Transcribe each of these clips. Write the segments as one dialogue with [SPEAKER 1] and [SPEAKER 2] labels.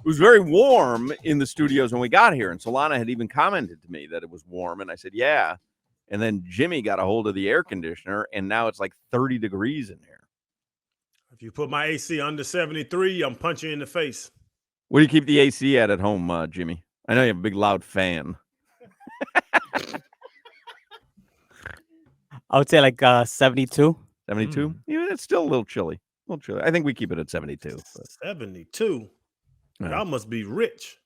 [SPEAKER 1] was very warm in the studios when we got here, and Solana had even commented to me that it was warm, and I said, yeah. And then Jimmy got a hold of the air conditioner, and now it's like 30 degrees in here.
[SPEAKER 2] If you put my AC under 73, I'm punching you in the face.
[SPEAKER 1] What do you keep the AC at home, Jimmy? I know you have a big, loud fan.
[SPEAKER 3] I would say like 72.
[SPEAKER 1] 72? Yeah, it's still a little chilly. I think we keep it at 72. But.
[SPEAKER 2] 72?
[SPEAKER 1] Yeah.
[SPEAKER 2] Y'all must be rich.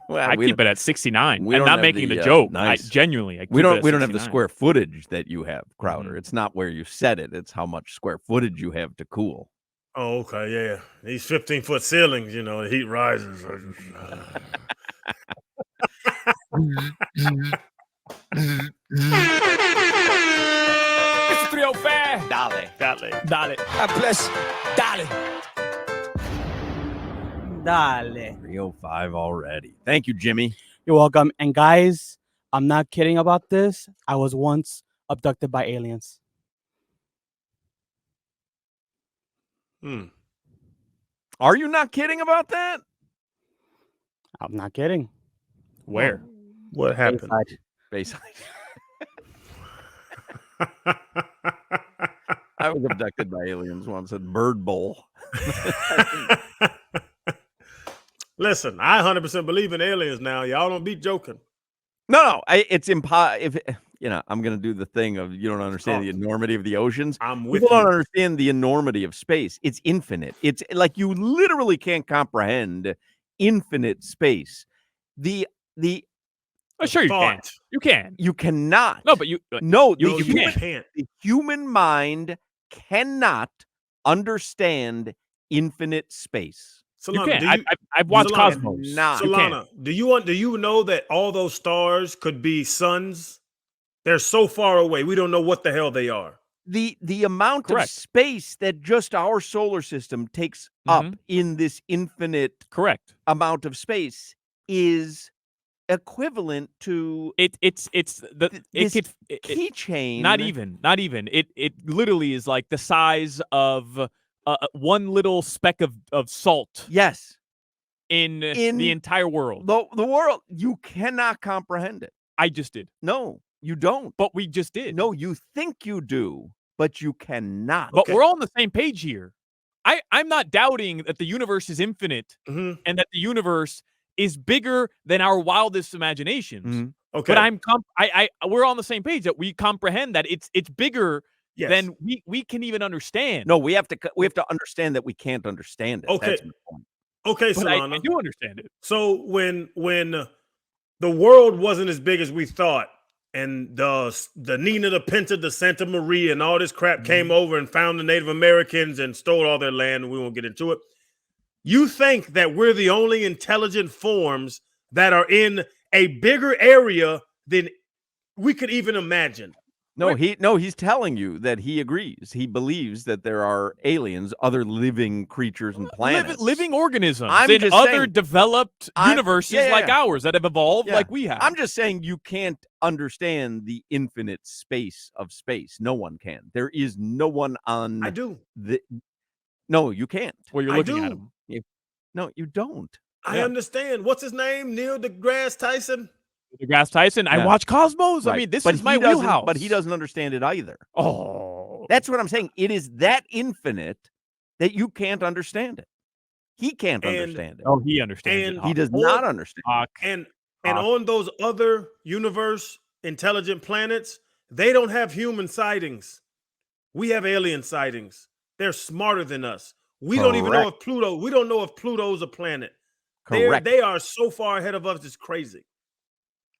[SPEAKER 4] Well, I keep it at 69. I'm not making the joke.
[SPEAKER 1] Nice.
[SPEAKER 4] Genuinely,
[SPEAKER 1] we don't have the square footage that you have, Crowder. It's not where you set it. It's how much square footage you have to cool.
[SPEAKER 2] Oh, okay, yeah. These 15-foot ceilings, the heat rises.
[SPEAKER 3] 305. Dale. God bless. Dale.
[SPEAKER 1] 305 already. Thank you, Jimmy.
[SPEAKER 3] You're welcome. And guys, I'm not kidding about this. I was once abducted by aliens.
[SPEAKER 1] Are you not kidding about that?
[SPEAKER 3] I'm not kidding.
[SPEAKER 4] Where?
[SPEAKER 2] What happened?
[SPEAKER 1] Bayside. I was abducted by aliens once at Bird Bowl.
[SPEAKER 2] Listen, I 100% believe in aliens now. Y'all don't be joking.
[SPEAKER 1] No, it's impossible. I'm going to do the thing of you don't understand the enormity of the oceans. People don't understand the enormity of space. It's infinite. It's like you literally can't comprehend infinite space.
[SPEAKER 4] Sure you can. You can.
[SPEAKER 1] You cannot.
[SPEAKER 4] No, but you
[SPEAKER 1] can't. The human mind cannot understand infinite space.
[SPEAKER 2] Solana,
[SPEAKER 4] I've watched Cosmos.
[SPEAKER 2] Solana, do you know that all those stars could be suns? They're so far away. We don't know what the hell they are.
[SPEAKER 1] The amount of space that just our solar system takes up in this infinite amount of space is equivalent to
[SPEAKER 4] it's the
[SPEAKER 1] keychain.
[SPEAKER 4] Not even. It literally is like the size of one little speck of salt.
[SPEAKER 1] Yes.
[SPEAKER 4] In the entire world.
[SPEAKER 1] The world, you cannot comprehend it.
[SPEAKER 4] I just did.
[SPEAKER 1] No, you don't.
[SPEAKER 4] But we just did.
[SPEAKER 1] No, you think you do, but you cannot.
[SPEAKER 4] But we're all on the same page here. I'm not doubting that the universe is infinite and that the universe is bigger than our wildest imaginations.
[SPEAKER 2] Okay.
[SPEAKER 4] But we're on the same page that we comprehend that it's bigger than we can even understand.
[SPEAKER 1] No, we have to understand that we can't understand it.
[SPEAKER 2] Okay.
[SPEAKER 1] That's my point.
[SPEAKER 2] Okay,
[SPEAKER 4] but
[SPEAKER 2] Solana.
[SPEAKER 4] I do understand it.
[SPEAKER 2] So when the world wasn't as big as we thought, and the Nina, the Pinta, the Santa Maria, and all this crap came over and found the Native Americans and stole all their land, and we won't get into it. You think that we're the only intelligent forms that are in a bigger area than we could even imagine?
[SPEAKER 1] No, he's telling you that he agrees. He believes that there are aliens, other living creatures and planets.
[SPEAKER 4] Living organisms in other developed universes like ours that have evolved like we have.
[SPEAKER 1] I'm just saying you can't understand the infinite space of space. No one can. There is no one on
[SPEAKER 2] I do.
[SPEAKER 1] No, you can't.
[SPEAKER 4] Well, you're looking at him.
[SPEAKER 1] No, you don't.
[SPEAKER 2] I understand. What's his name? Neil deGrasse Tyson?
[SPEAKER 4] DeGrasse Tyson. I watch Cosmos.
[SPEAKER 1] Right.
[SPEAKER 4] I mean, this is my wheelhouse.
[SPEAKER 1] But he doesn't understand it either.
[SPEAKER 4] Oh.
[SPEAKER 1] That's what I'm saying. It is that infinite that you can't understand it. He can't understand it.
[SPEAKER 4] Oh, he understands it.
[SPEAKER 1] He does not understand
[SPEAKER 2] it. And on those other universe intelligent planets, they don't have human sightings. We have alien sightings. They're smarter than us. We don't even know if Pluto's a planet.
[SPEAKER 1] Correct.
[SPEAKER 2] They are so far ahead of us, it's crazy.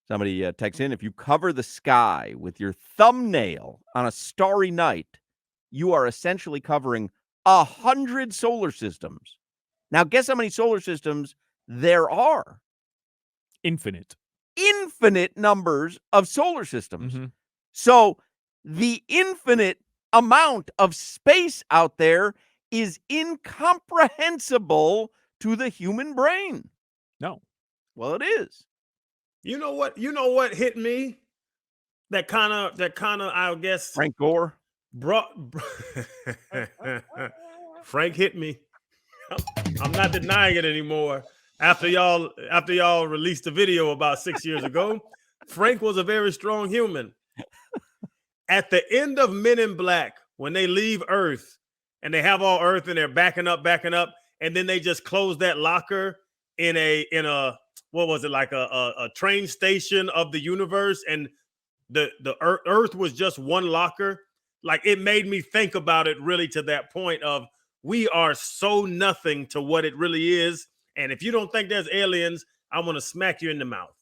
[SPEAKER 1] Somebody texts in, if you cover the sky with your thumbnail on a starry night, you are essentially covering 100 solar systems. Now, guess how many solar systems there are?
[SPEAKER 4] Infinite
[SPEAKER 1] numbers of solar systems. So the infinite amount of space out there is incomprehensible to the human brain.
[SPEAKER 4] No.
[SPEAKER 1] Well, it is.
[SPEAKER 2] You know what hit me? That kind of I guess
[SPEAKER 1] Frank Gore
[SPEAKER 2] brought Frank hit me. I'm not denying it anymore. After y'all released the video about 6 years ago, Frank was a very strong human. At the end of Men in Black, when they leave Earth and they have all Earth and they're backing up, and then they just close that locker in a what was it, like a train station of the universe, and the Earth was just one locker. Like, it made me think about it really to that point of, we are so nothing to what it really is. And if you don't think there's aliens, I want to smack you in the mouth.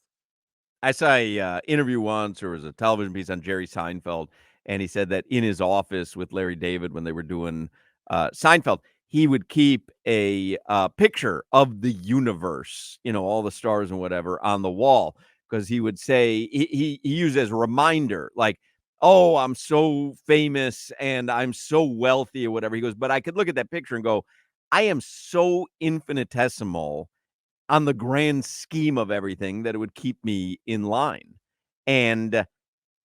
[SPEAKER 1] I saw a interview once, or it was a television piece on Jerry Seinfeld, and he said that in his office with Larry David when they were doing Seinfeld, he would keep a picture of the universe, all the stars and whatever, on the wall, because he would say he used as a reminder, like, oh, I'm so famous and I'm so wealthy or whatever. He goes, but I could look at that picture and go, I am so infinitesimal on the grand scheme of everything that it would keep me in line. And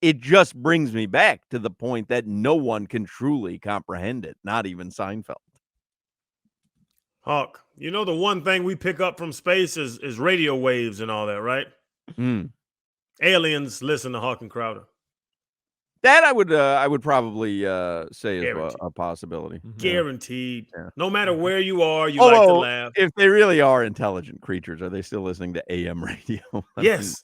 [SPEAKER 1] it just brings me back to the point that no one can truly comprehend it, not even Seinfeld.
[SPEAKER 2] Hawk, the one thing we pick up from space is radio waves and all that, right? Aliens listen to Hawk and Crowder.
[SPEAKER 1] That I would probably say is a possibility.
[SPEAKER 2] Guaranteed.
[SPEAKER 1] Yeah.
[SPEAKER 2] No matter where you are, you like to laugh.
[SPEAKER 1] If they really are intelligent creatures, are they still listening to AM radio?
[SPEAKER 2] Yes.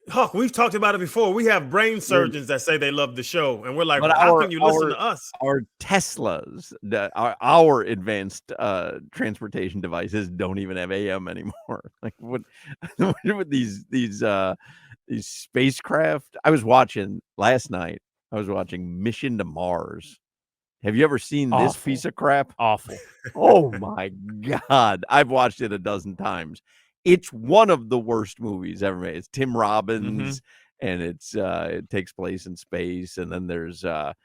[SPEAKER 2] Hawk, we've talked about it before. We have brain surgeons that say they love the show, and we're like, well, how can you listen to us?
[SPEAKER 1] Our Teslas, our advanced transportation devices don't even have AM anymore. Like, what with these spacecraft? I was watching last night. I was watching Mission to Mars. Have you ever seen this piece of crap?
[SPEAKER 4] Awful.
[SPEAKER 1] Oh my God. I've watched it a dozen times. It's one of the worst movies ever made. It's Tim Robbins, and it takes place in space. And then there's a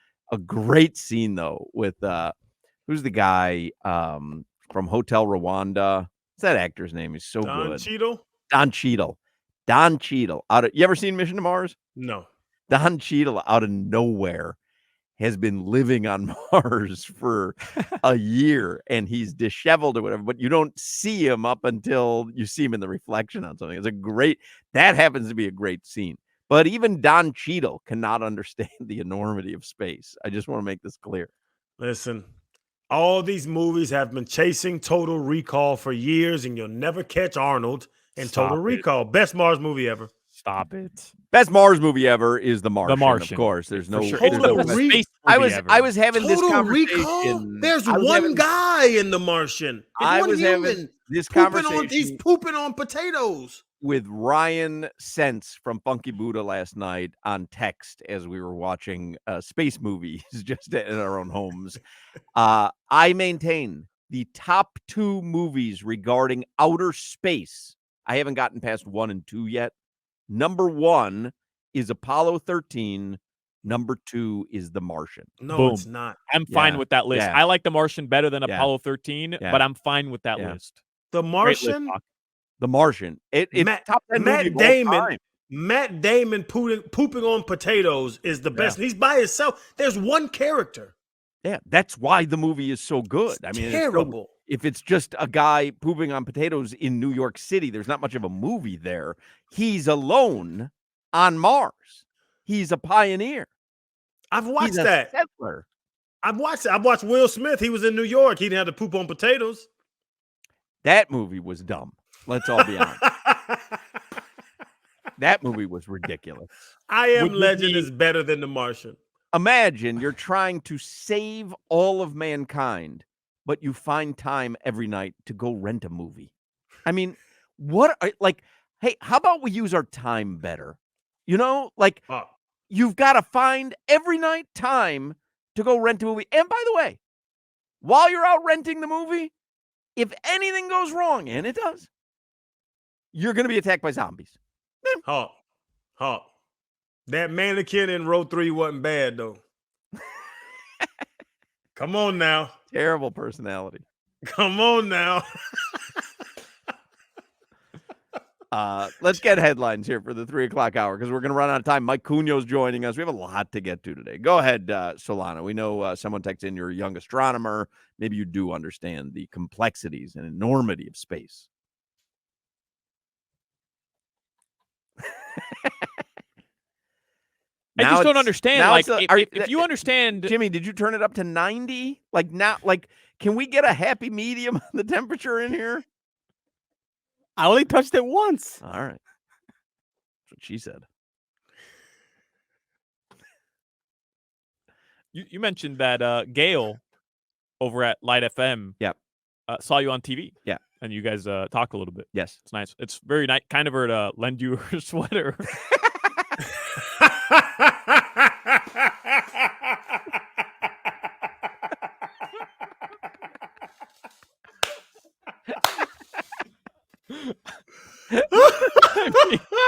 [SPEAKER 1] great scene though with who's the guy from Hotel Rwanda? What's that actor's name? He's so
[SPEAKER 2] Don
[SPEAKER 1] good.
[SPEAKER 2] Cheadle?
[SPEAKER 1] Don Cheadle. You ever seen Mission to Mars?
[SPEAKER 2] No.
[SPEAKER 1] Don Cheadle out of nowhere has been living on Mars for a year, and he's disheveled or whatever, but you don't see him up until you see him in the reflection on something. That happens to be a great scene. But even Don Cheadle cannot understand the enormity of space. I just want to make this clear.
[SPEAKER 2] Listen, all these movies have been chasing Total Recall for years, and you'll never catch Arnold in Total Recall. Best Mars movie ever.
[SPEAKER 4] Stop it.
[SPEAKER 1] Best Mars movie ever is The Martian. Of course. There's no.
[SPEAKER 4] Sure.
[SPEAKER 1] I was having this conversation.
[SPEAKER 2] Recall? There's one guy in The Martian. Having
[SPEAKER 1] this conversation.
[SPEAKER 2] He's pooping on potatoes.
[SPEAKER 1] With Ryan Sense from Funky Buddha last night on text as we were watching space movies just in our own homes. I maintain the top 2 movies regarding outer space. I haven't gotten past 1 and 2 yet. Number 1 is Apollo 13. Number 2 is The Martian.
[SPEAKER 2] No,
[SPEAKER 4] Boom.
[SPEAKER 2] It's not.
[SPEAKER 4] I'm fine with that list.
[SPEAKER 1] Yeah.
[SPEAKER 4] I like The Martian better than Apollo 13, but I'm fine with that list.
[SPEAKER 2] The Martian?
[SPEAKER 1] The Martian. It's top 10
[SPEAKER 2] Matt Damon. Matt Damon pooping on potatoes is the best. He's by himself. There's one character.
[SPEAKER 1] Yeah, that's why the movie is so good.
[SPEAKER 2] It's terrible.
[SPEAKER 1] If it's just a guy pooping on potatoes in New York City, there's not much of a movie there. He's alone on Mars. He's a pioneer.
[SPEAKER 2] I've watched that.
[SPEAKER 1] Settler.
[SPEAKER 2] I've watched Will Smith. He was in New York. He didn't have to poop on potatoes.
[SPEAKER 1] That movie was dumb. Let's all be honest. That movie was ridiculous.
[SPEAKER 2] I Am Legend is better than The Martian.
[SPEAKER 1] Imagine you're trying to save all of mankind, but you find time every night to go rent a movie. I mean, hey, how about we use our time better? You've got to find every night time to go rent a movie. And by the way, while you're out renting the movie, if anything goes wrong, and it does, you're going to be attacked by zombies.
[SPEAKER 2] Hawk. That mannequin in row 3 wasn't bad, though. Come on now.
[SPEAKER 1] Let's get headlines here for the 3 o'clock hour because we're going to run out of time. Mike Cunio's joining us. We have a lot to get to today. Go ahead, Solana. We know someone texted in, you're a young astronomer. Maybe you do understand the complexities and enormity of space.
[SPEAKER 4] I just don't understand. Like, if you understand,
[SPEAKER 1] Jimmy, did you turn it up to 90? Like now, can we get a happy medium on the temperature in here?
[SPEAKER 3] I only touched it once.
[SPEAKER 1] All right, that's what she said.
[SPEAKER 4] You mentioned that Gail over at Light FM, saw you on TV, and you guys talked a little bit.
[SPEAKER 1] Yes,
[SPEAKER 4] it's nice. It's very nice. Kind of her to lend you her sweater.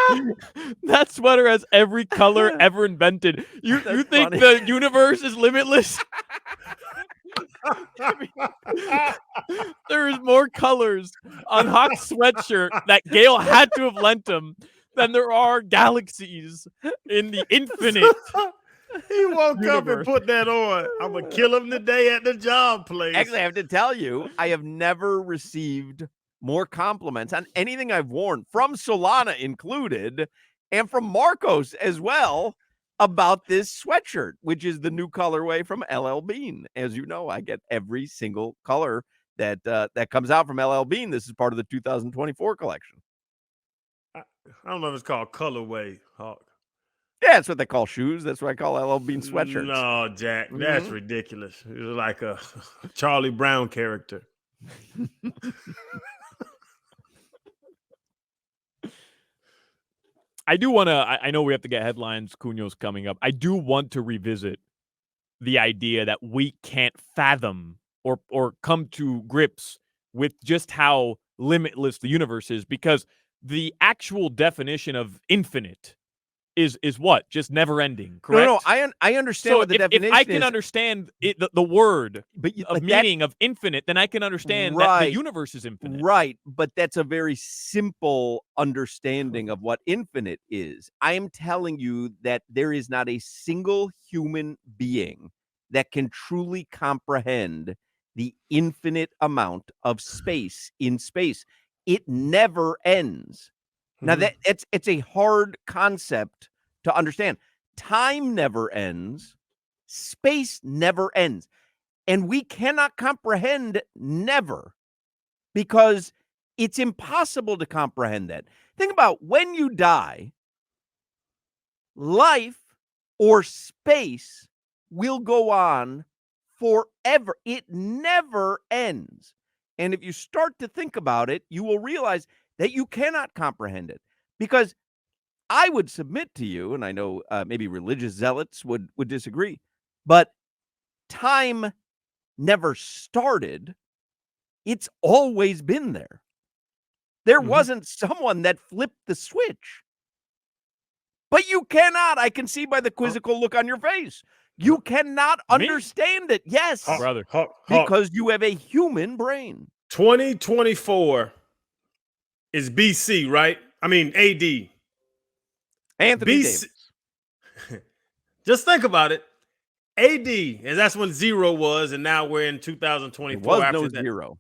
[SPEAKER 4] I mean, that sweater has every color ever invented. You think funny. The universe is limitless? There is more colors on Hawk's sweatshirt that Gail had to have lent him than there are galaxies in the infinite.
[SPEAKER 2] He woke up and put that on. I'm going to kill him today at the job place.
[SPEAKER 1] Actually, I have to tell you, I have never received more compliments on anything I've worn, from Solana included, and from Marcos as well, about this sweatshirt, which is the new colorway from LL Bean. As you know, I get every single color that comes out from LL Bean. This is part of the 2024 collection.
[SPEAKER 2] I don't know if it's called colorway, Hawk.
[SPEAKER 1] Yeah, that's what they call shoes. That's what I call LL Bean sweatshirts.
[SPEAKER 2] No, Jack, that's ridiculous. It's like a Charlie Brown character.
[SPEAKER 4] I do want to, I know we have to get headlines. Cunio's coming up. I do want to revisit the idea that we can't fathom or come to grips with just how limitless the universe is, because the actual definition of infinite is what? Just never ending, correct?
[SPEAKER 1] No, I understand what the definition is.
[SPEAKER 4] If I can understand the word meaning of infinite, then I can understand that the universe is infinite.
[SPEAKER 1] Right, but that's a very simple understanding of what infinite is. I am telling you that there is not a single human being that can truly comprehend the infinite amount of space in space. It never ends. Now, it's a hard concept to understand. Time never ends. Space never ends. And we cannot comprehend never, because it's impossible to comprehend that. Think about when you die, life or space will go on forever. It never ends. And if you start to think about it, you will realize that you cannot comprehend it, because I would submit to you, and I know maybe religious zealots would disagree, but time never started. It's always been there. There wasn't someone that flipped the switch. But you cannot. I can see by the quizzical look on your face. You cannot understand it. Yes,
[SPEAKER 4] brother.
[SPEAKER 1] Because you have a human brain.
[SPEAKER 2] 2024 is BC, right? I mean, AD.
[SPEAKER 1] Anthony Davis.
[SPEAKER 2] Just think about it. AD, and that's when 0 was, and now we're in 2024.
[SPEAKER 1] It was no 0.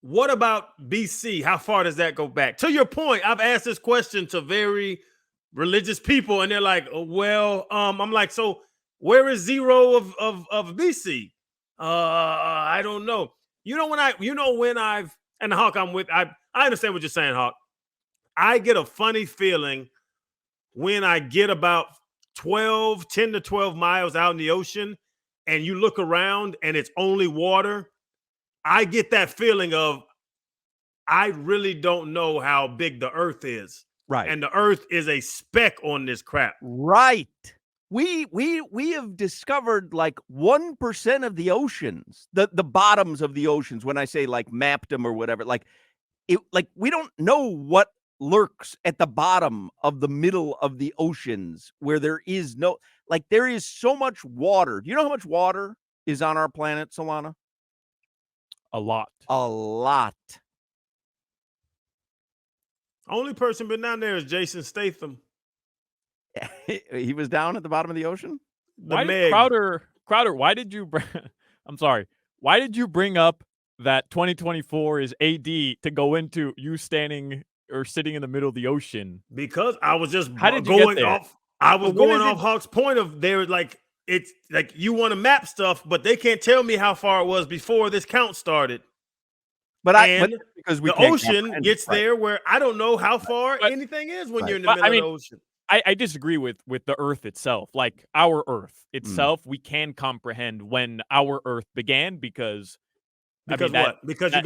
[SPEAKER 2] What about BC? How far does that go back? To your point, I've asked this question to very religious people, and they're like, well, I'm like, so where is 0 of BC? I don't know. When I've, and Hawk, I understand what you're saying, Hawk. I get a funny feeling when I get about 10 to 12 miles out in the ocean and you look around and it's only water. I get that feeling of, I really don't know how big the earth is.
[SPEAKER 1] Right.
[SPEAKER 2] And the earth is a speck on this crap.
[SPEAKER 1] Right. We have discovered like 1% of the oceans, the bottoms of the oceans. When I say like mapped them or whatever, like we don't know what lurks at the bottom of the middle of the oceans, where there is no, there is so much water. Do you know how much water is on our planet, Solana?
[SPEAKER 4] A lot.
[SPEAKER 1] A lot.
[SPEAKER 2] Only person been down there is Jason Statham.
[SPEAKER 1] He was down at the bottom of the ocean?
[SPEAKER 2] The
[SPEAKER 4] Why did
[SPEAKER 2] Meg.
[SPEAKER 4] Crowder, why did you I'm sorry. Why did you bring up that 2024 is AD to go into you standing or sitting in the middle of the ocean?
[SPEAKER 2] Because I was just
[SPEAKER 4] How did you get
[SPEAKER 2] going
[SPEAKER 4] there?
[SPEAKER 2] off. I was
[SPEAKER 4] Well, when
[SPEAKER 2] going
[SPEAKER 4] is
[SPEAKER 2] off Hawk's point of there, like it's like you want to map stuff, but they can't tell me how far it was before this count started.
[SPEAKER 1] But because we
[SPEAKER 2] the
[SPEAKER 1] can't
[SPEAKER 2] ocean
[SPEAKER 1] comprehend
[SPEAKER 2] gets
[SPEAKER 1] it, right.
[SPEAKER 2] there where I don't know how far
[SPEAKER 4] But-
[SPEAKER 2] anything is when
[SPEAKER 1] right.
[SPEAKER 2] you're in the
[SPEAKER 4] But,
[SPEAKER 2] middle
[SPEAKER 4] I mean,
[SPEAKER 2] of the ocean.
[SPEAKER 4] I disagree with the Earth itself. Like our Earth
[SPEAKER 1] Mm.
[SPEAKER 4] itself, we can comprehend when our Earth began because
[SPEAKER 2] Because
[SPEAKER 4] I mean,
[SPEAKER 2] what? Because
[SPEAKER 4] that-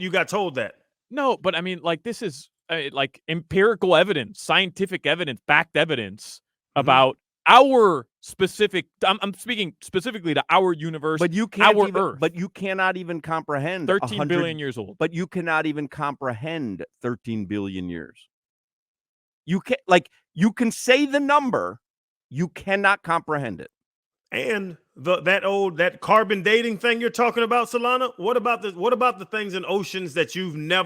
[SPEAKER 2] you got told that.
[SPEAKER 4] no, but I mean, like this is like empirical evidence, scientific evidence, backed evidence
[SPEAKER 2] Mhm.
[SPEAKER 4] about our specific. I'm speaking specifically to our universe,
[SPEAKER 1] But you can't
[SPEAKER 4] our
[SPEAKER 1] even,
[SPEAKER 4] Earth.
[SPEAKER 1] but you cannot even comprehend
[SPEAKER 4] 13
[SPEAKER 1] 100
[SPEAKER 4] billion years old.
[SPEAKER 1] But you cannot even comprehend 13 billion years. You can you can say the number, you cannot comprehend it.
[SPEAKER 2] And that carbon dating thing you're talking about, Solana. What about the things in oceans that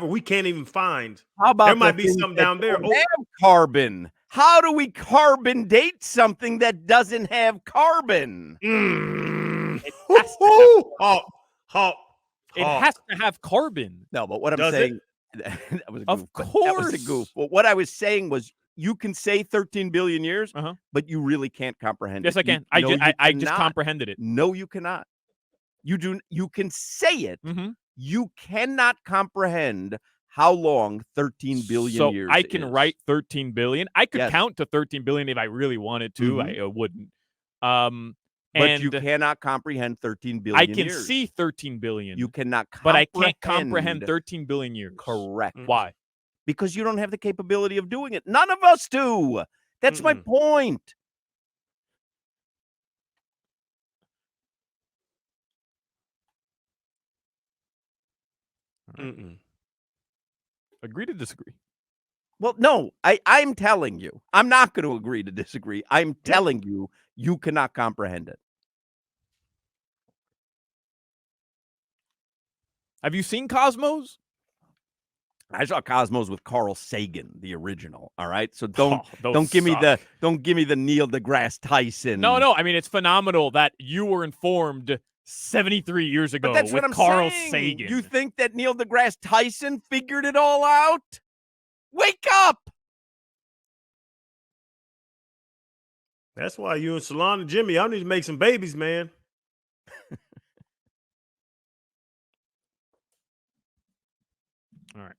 [SPEAKER 2] we can't even find?
[SPEAKER 1] How about
[SPEAKER 2] There might
[SPEAKER 1] the
[SPEAKER 2] be
[SPEAKER 1] things
[SPEAKER 2] some
[SPEAKER 1] that
[SPEAKER 2] down there.
[SPEAKER 1] don't have carbon? How do we carbon date something that doesn't have carbon?
[SPEAKER 4] It has to have
[SPEAKER 2] Hawk.
[SPEAKER 4] It has to have carbon.
[SPEAKER 1] No, but what I'm
[SPEAKER 2] Does it?
[SPEAKER 1] saying, that was a
[SPEAKER 4] Of
[SPEAKER 1] goof. That was a
[SPEAKER 4] course.
[SPEAKER 1] goof. But what I was saying was, you can say 13 billion years,
[SPEAKER 4] Uh-huh.
[SPEAKER 1] but you really can't comprehend
[SPEAKER 4] Yes,
[SPEAKER 1] it.
[SPEAKER 4] I can.
[SPEAKER 1] You
[SPEAKER 4] I just
[SPEAKER 1] cannot.
[SPEAKER 4] comprehended it.
[SPEAKER 1] No, you cannot. You can say it.
[SPEAKER 4] Mhm.
[SPEAKER 1] You cannot comprehend how long 13 billion
[SPEAKER 4] So
[SPEAKER 1] years
[SPEAKER 4] I can
[SPEAKER 1] is.
[SPEAKER 4] write 13 billion. I could
[SPEAKER 1] Yes.
[SPEAKER 4] count to 13 billion if I really wanted to.
[SPEAKER 1] Mhm.
[SPEAKER 4] I wouldn't.
[SPEAKER 1] But you
[SPEAKER 4] And
[SPEAKER 1] cannot comprehend 13 billion
[SPEAKER 4] I can
[SPEAKER 1] years.
[SPEAKER 4] see 13 billion.
[SPEAKER 1] You cannot
[SPEAKER 4] but I
[SPEAKER 1] comprehend.
[SPEAKER 4] can't comprehend 13 billion years.
[SPEAKER 1] Correct.
[SPEAKER 4] Why?
[SPEAKER 1] Because you don't have the capability of doing it. None of us do. That's my point.
[SPEAKER 4] Agree to disagree.
[SPEAKER 1] Well, no, I'm telling you. I'm not going to agree to disagree. I'm telling you, you cannot comprehend it.
[SPEAKER 4] Have you seen Cosmos?
[SPEAKER 1] I saw Cosmos with Carl Sagan, the original. All right, so don't
[SPEAKER 4] those
[SPEAKER 1] give me
[SPEAKER 4] suck.
[SPEAKER 1] don't give me the Neil deGrasse Tyson.
[SPEAKER 4] No. I mean, it's phenomenal that you were informed 73 years ago
[SPEAKER 1] But that's
[SPEAKER 4] with
[SPEAKER 1] what I'm
[SPEAKER 4] Carl
[SPEAKER 1] saying.
[SPEAKER 4] Sagan.
[SPEAKER 1] You think that Neil deGrasse Tyson figured it all out? Wake up!
[SPEAKER 2] That's why you and Solana and Jimmy, y'all need to make some babies, man.
[SPEAKER 4] All right.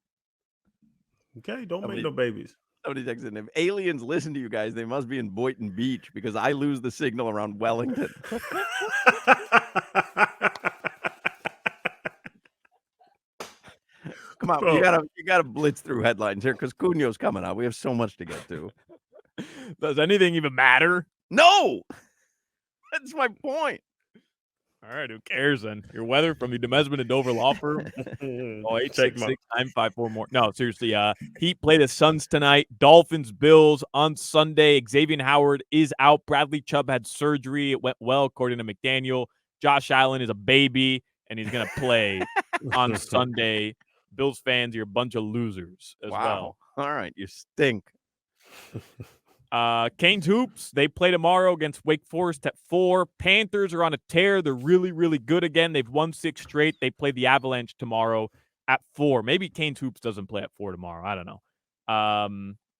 [SPEAKER 2] Okay, don't
[SPEAKER 1] Somebody-
[SPEAKER 2] make no babies.
[SPEAKER 1] Somebody texted, if aliens listen to you guys, they must be in Boynton Beach because I lose the signal around Wellington. Come on,
[SPEAKER 2] Bro.
[SPEAKER 1] you gotta blitz through headlines here because Cunio's coming out. We have so much to get to.
[SPEAKER 4] Does anything even matter?
[SPEAKER 1] No, that's my point.
[SPEAKER 4] All right, who cares then? Your weather from the Demesman and Dover Law Firm. Oh,
[SPEAKER 2] Check my-
[SPEAKER 4] 866-954 more. No, seriously. Heat play the Suns tonight. Dolphins, Bills on Sunday. Xavier Howard is out. Bradley Chubb had surgery. It went well, according to McDaniel. Josh Allen is a baby, and he's going to play on Sunday. Bills fans, you're a bunch of losers as well.
[SPEAKER 1] All right, you stink.
[SPEAKER 4] Canes Hoops, they play tomorrow against Wake Forest at 4. Panthers are on a tear. They're really, really good again. They've won 6 straight. They play the Avalanche tomorrow at 4. Maybe Canes Hoops doesn't play at 4 tomorrow. I don't know.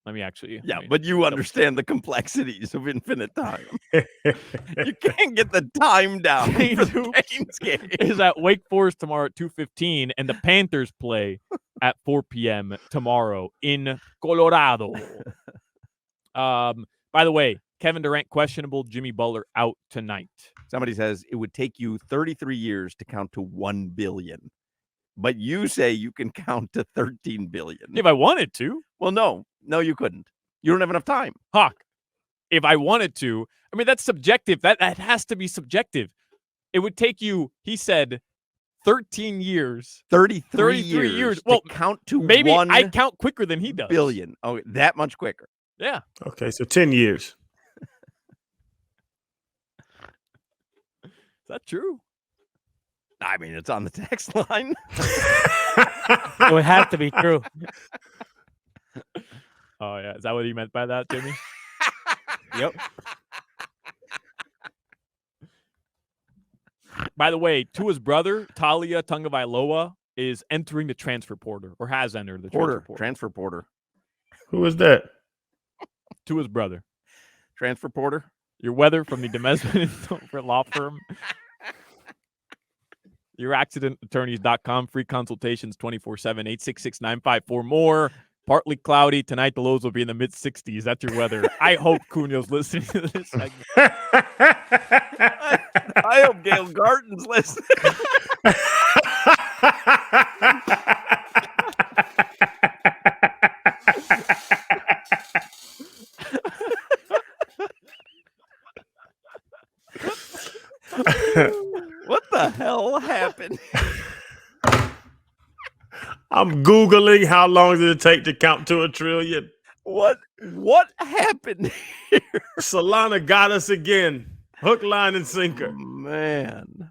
[SPEAKER 4] Let me actually.
[SPEAKER 1] Yeah, but you understand the complexities of infinite time. You can't get the time down.
[SPEAKER 4] Canes
[SPEAKER 1] for the
[SPEAKER 4] Hoops
[SPEAKER 1] Canes game.
[SPEAKER 4] is at Wake Forest tomorrow at 2:15, and the Panthers play at 4 p.m. tomorrow in Colorado. By the way, Kevin Durant questionable, Jimmy Butler out tonight.
[SPEAKER 1] Somebody says it would take you 33 years to count to 1 billion. But you say you can count to 13 billion.
[SPEAKER 4] If I wanted to.
[SPEAKER 1] Well, no, you couldn't. You don't have enough time.
[SPEAKER 4] Hawk, if I wanted to. I mean, that's subjective. That has to be subjective. It would take you, he said, 13 years.
[SPEAKER 1] 33
[SPEAKER 4] years.
[SPEAKER 1] years.
[SPEAKER 4] Well,
[SPEAKER 1] to count to
[SPEAKER 4] Maybe
[SPEAKER 1] 1
[SPEAKER 4] I count quicker than he does.
[SPEAKER 1] billion. Oh, that much quicker.
[SPEAKER 4] Yeah.
[SPEAKER 2] Okay, so 10 years.
[SPEAKER 4] Is that true?
[SPEAKER 1] I mean, it's on the text line.
[SPEAKER 3] It would have to be true.
[SPEAKER 4] Oh yeah, is that what he meant by that, Jimmy?
[SPEAKER 3] Yep.
[SPEAKER 4] By the way, Tua's brother, Talia Tagovailoa, is entering the transfer portal or has entered the
[SPEAKER 1] Transfer porter.
[SPEAKER 2] Who is that?
[SPEAKER 4] Tua's brother.
[SPEAKER 1] Transfer porter.
[SPEAKER 4] Your weather from the Demesman law firm. YourAccidentAttorneys.com. Free consultations 24/7. 866-954-MORE. Partly cloudy. Tonight the lows will be in the mid-60s. That's your weather. I hope Cunio's listening to this segment.
[SPEAKER 1] I hope Gail Garton's listening. What the hell happened?
[SPEAKER 2] I'm Googling how long did it take to count to 1 trillion.
[SPEAKER 1] What happened here?
[SPEAKER 2] Solana got us again. Hook, line, and sinker.
[SPEAKER 1] Man.